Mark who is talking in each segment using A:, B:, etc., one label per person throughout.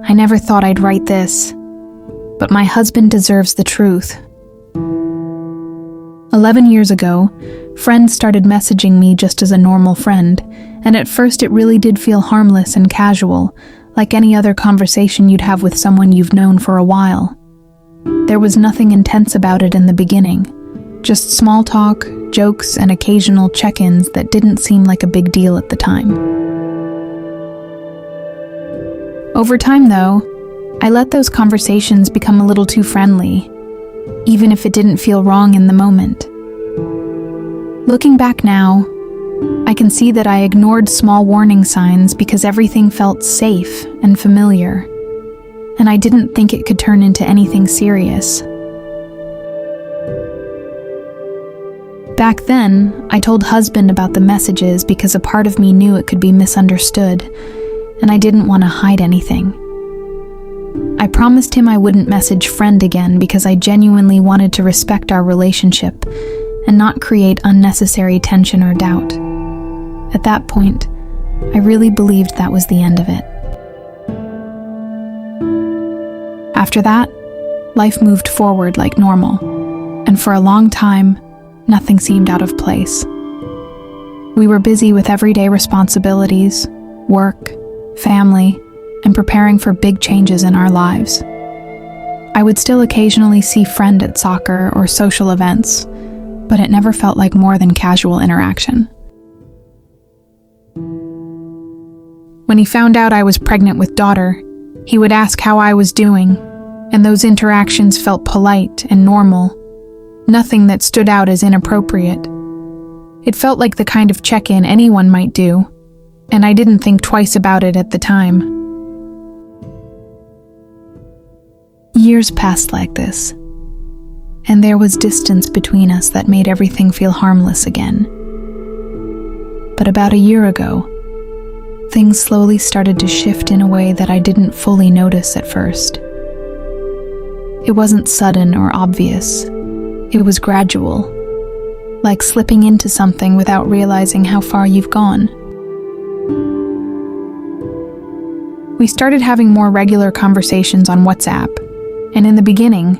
A: I never thought I'd write this, but my husband deserves the truth. 11 years ago, friends started messaging me just as a normal friend, and at first it really did feel harmless and casual, like any other conversation you'd have with someone you've known for a while. There was nothing intense about it in the beginning, just small talk, jokes, and occasional check-ins that didn't seem like a big deal at the time. Over time, though, I let those conversations become a little too friendly, even if it didn't feel wrong in the moment. Looking back now, I can see that I ignored small warning signs because everything felt safe and familiar, and I didn't think it could turn into anything serious. Back then, I told husband about the messages because a part of me knew it could be misunderstood, and I didn't want to hide anything. I promised him I wouldn't message friend again because I genuinely wanted to respect our relationship and not create unnecessary tension or doubt. At that point, I really believed that was the end of it. After that, life moved forward like normal, and for a long time, nothing seemed out of place. We were busy with everyday responsibilities, work, family, and preparing for big changes in our lives. I would still occasionally see friend at soccer or social events, but it never felt like more than casual interaction. When he found out I was pregnant with daughter, he would ask how I was doing, and those interactions felt polite and normal, nothing that stood out as inappropriate. It felt like the kind of check-in anyone might do, and I didn't think twice about it at the time. Years passed like this, and there was distance between us that made everything feel harmless again. But about a year ago, things slowly started to shift in a way that I didn't fully notice at first. It wasn't sudden or obvious. It was gradual, like slipping into something without realizing how far you've gone. We started having more regular conversations on WhatsApp, and in the beginning,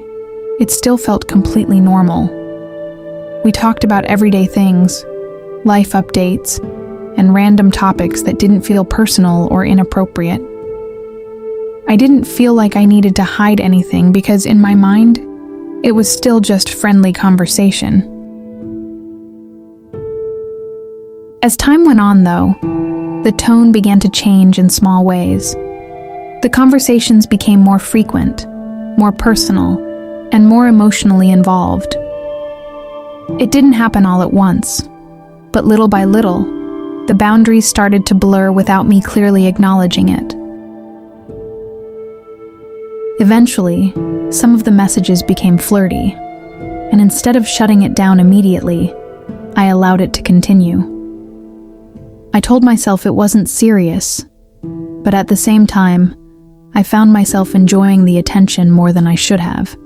A: it still felt completely normal. We talked about everyday things, life updates, and random topics that didn't feel personal or inappropriate. I didn't feel like I needed to hide anything because in my mind, it was still just friendly conversation. As time went on, though, the tone began to change in small ways. The conversations became more frequent, more personal, and more emotionally involved. It didn't happen all at once, but little by little, the boundaries started to blur without me clearly acknowledging it. Eventually, some of the messages became flirty, and instead of shutting it down immediately, I allowed it to continue. I told myself it wasn't serious, but at the same time, I found myself enjoying the attention more than I should have.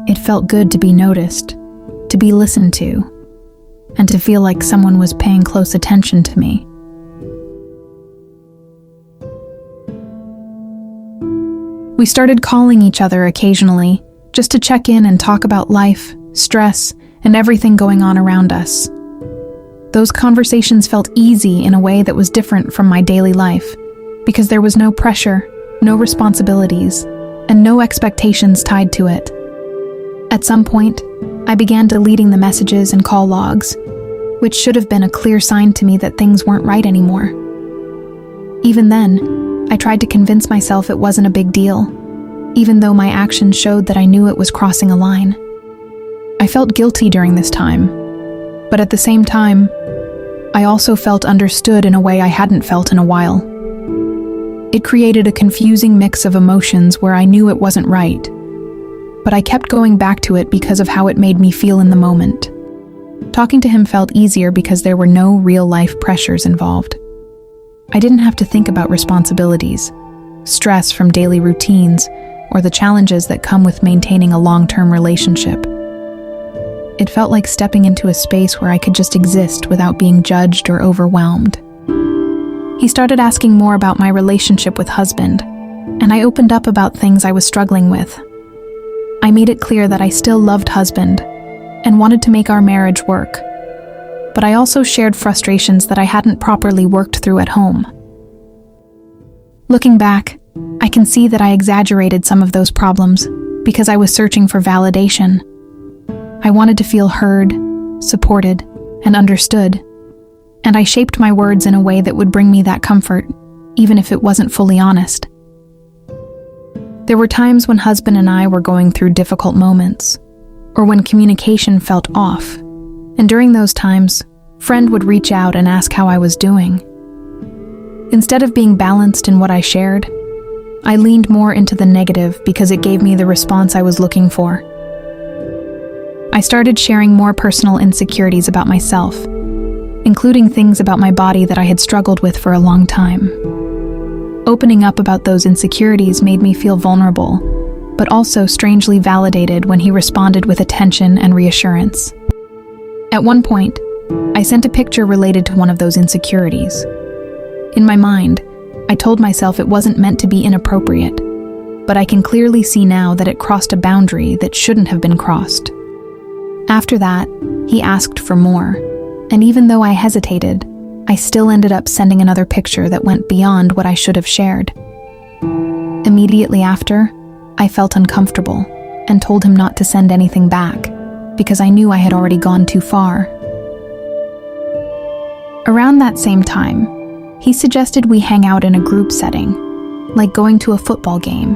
A: It felt good to be noticed, to be listened to, and to feel like someone was paying close attention to me. We started calling each other occasionally, just to check in and talk about life, stress, and everything going on around us. Those conversations felt easy in a way that was different from my daily life, because there was no pressure, no responsibilities, and no expectations tied to it. At some point, I began deleting the messages and call logs, which should have been a clear sign to me that things weren't right anymore. Even then, I tried to convince myself it wasn't a big deal, even though my actions showed that I knew it was crossing a line. I felt guilty during this time, but at the same time, I also felt understood in a way I hadn't felt in a while. It created a confusing mix of emotions where I knew it wasn't right, but I kept going back to it because of how it made me feel in the moment. Talking to him felt easier because there were no real-life pressures involved. I didn't have to think about responsibilities, stress from daily routines, or the challenges that come with maintaining a long-term relationship. It felt like stepping into a space where I could just exist without being judged or overwhelmed. He started asking more about my relationship with husband, and I opened up about things I was struggling with. I made it clear that I still loved husband and wanted to make our marriage work, but I also shared frustrations that I hadn't properly worked through at home. Looking back, I can see that I exaggerated some of those problems because I was searching for validation. I wanted to feel heard, supported, and understood, and I shaped my words in a way that would bring me that comfort, even if it wasn't fully honest. There were times when husband and I were going through difficult moments, or when communication felt off, and during those times, friend would reach out and ask how I was doing. Instead of being balanced in what I shared, I leaned more into the negative because it gave me the response I was looking for. I started sharing more personal insecurities about myself, including things about my body that I had struggled with for a long time. Opening up about those insecurities made me feel vulnerable, but also strangely validated when he responded with attention and reassurance. At one point, I sent a picture related to one of those insecurities. In my mind, I told myself it wasn't meant to be inappropriate, but I can clearly see now that it crossed a boundary that shouldn't have been crossed. After that, he asked for more, and even though I hesitated, I still ended up sending another picture that went beyond what I should have shared. Immediately after, I felt uncomfortable and told him not to send anything back because I knew I had already gone too far. Around that same time, he suggested we hang out in a group setting, like going to a football game,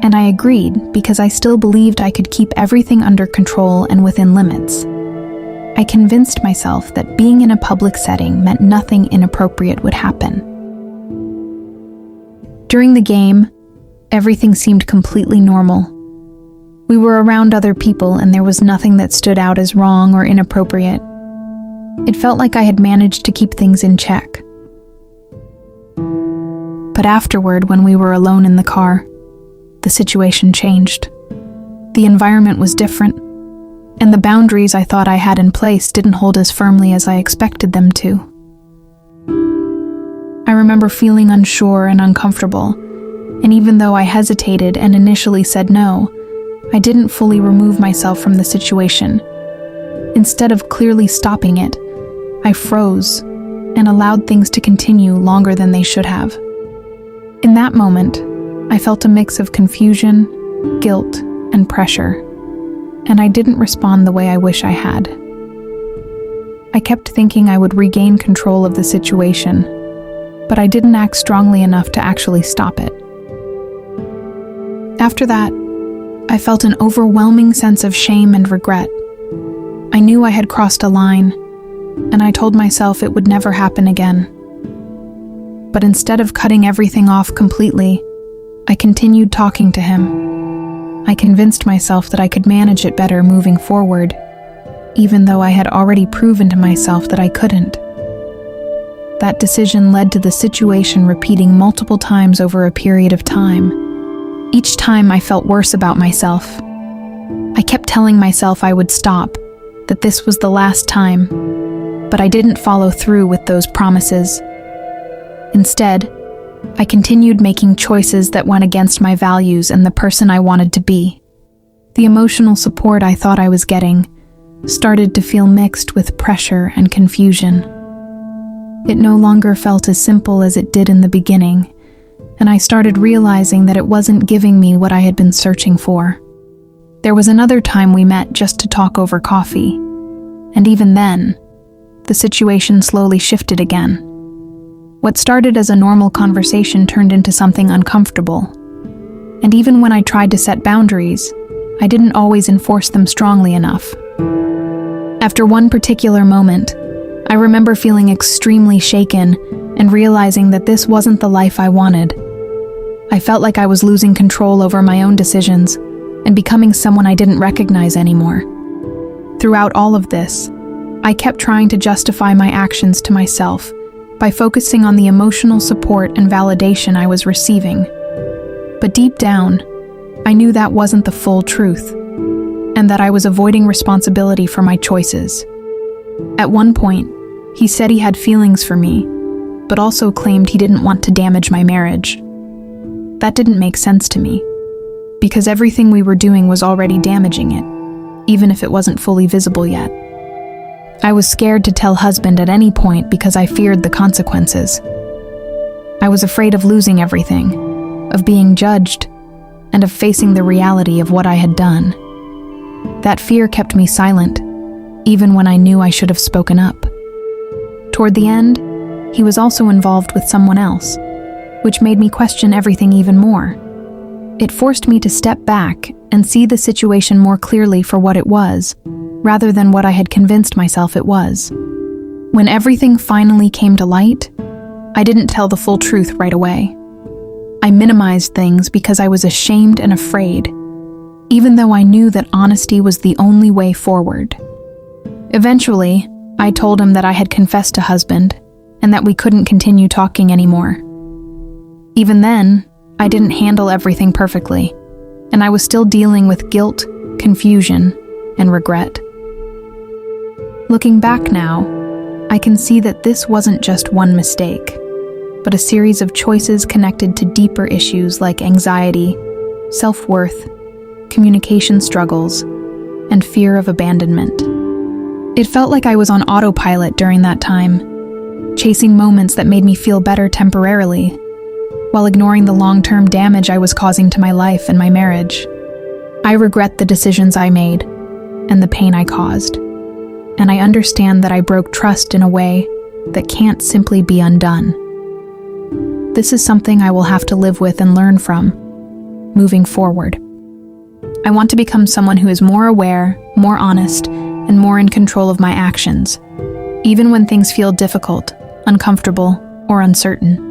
A: and I agreed because I still believed I could keep everything under control and within limits. I convinced myself that being in a public setting meant nothing inappropriate would happen. During the game, everything seemed completely normal. We were around other people and there was nothing that stood out as wrong or inappropriate. It felt like I had managed to keep things in check. But afterward, when we were alone in the car, the situation changed. The environment was different, and the boundaries I thought I had in place didn't hold as firmly as I expected them to. I remember feeling unsure and uncomfortable, and even though I hesitated and initially said no, I didn't fully remove myself from the situation. Instead of clearly stopping it, I froze and allowed things to continue longer than they should have. In that moment, I felt a mix of confusion, guilt, and pressure, and I didn't respond the way I wish I had. I kept thinking I would regain control of the situation, but I didn't act strongly enough to actually stop it. After that, I felt an overwhelming sense of shame and regret. I knew I had crossed a line, and I told myself it would never happen again. But instead of cutting everything off completely, I continued talking to him. I convinced myself that I could manage it better moving forward, even though I had already proven to myself that I couldn't. That decision led to the situation repeating multiple times over a period of time. Each time I felt worse about myself. I kept telling myself I would stop, that this was the last time, but I didn't follow through with those promises. Instead, I continued making choices that went against my values and the person I wanted to be. The emotional support I thought I was getting started to feel mixed with pressure and confusion. It no longer felt as simple as it did in the beginning, and I started realizing that it wasn't giving me what I had been searching for. There was another time we met just to talk over coffee, and even then, the situation slowly shifted again. What started as a normal conversation turned into something uncomfortable. And even when I tried to set boundaries, I didn't always enforce them strongly enough. After one particular moment, I remember feeling extremely shaken and realizing that this wasn't the life I wanted. I felt like I was losing control over my own decisions and becoming someone I didn't recognize anymore. Throughout all of this, I kept trying to justify my actions to myself by focusing on the emotional support and validation I was receiving. But deep down, I knew that wasn't the full truth, and that I was avoiding responsibility for my choices. At one point, he said he had feelings for me, but also claimed he didn't want to damage my marriage. That didn't make sense to me, because everything we were doing was already damaging it, even if it wasn't fully visible yet. I was scared to tell husband at any point because I feared the consequences. I was afraid of losing everything, of being judged, and of facing the reality of what I had done. That fear kept me silent, even when I knew I should have spoken up. Toward the end, he was also involved with someone else, which made me question everything even more. It forced me to step back and see the situation more clearly for what it was, rather than what I had convinced myself it was. When everything finally came to light, I didn't tell the full truth right away. I minimized things because I was ashamed and afraid, even though I knew that honesty was the only way forward. Eventually, I told him that I had confessed to husband and that we couldn't continue talking anymore. Even then, I didn't handle everything perfectly, and I was still dealing with guilt, confusion, and regret. Looking back now, I can see that this wasn't just one mistake, but a series of choices connected to deeper issues like anxiety, self-worth, communication struggles, and fear of abandonment. It felt like I was on autopilot during that time, chasing moments that made me feel better temporarily, while ignoring the long-term damage I was causing to my life and my marriage. I regret the decisions I made and the pain I caused, and I understand that I broke trust in a way that can't simply be undone. This is something I will have to live with and learn from, moving forward. I want to become someone who is more aware, more honest, and more in control of my actions, even when things feel difficult, uncomfortable, or uncertain.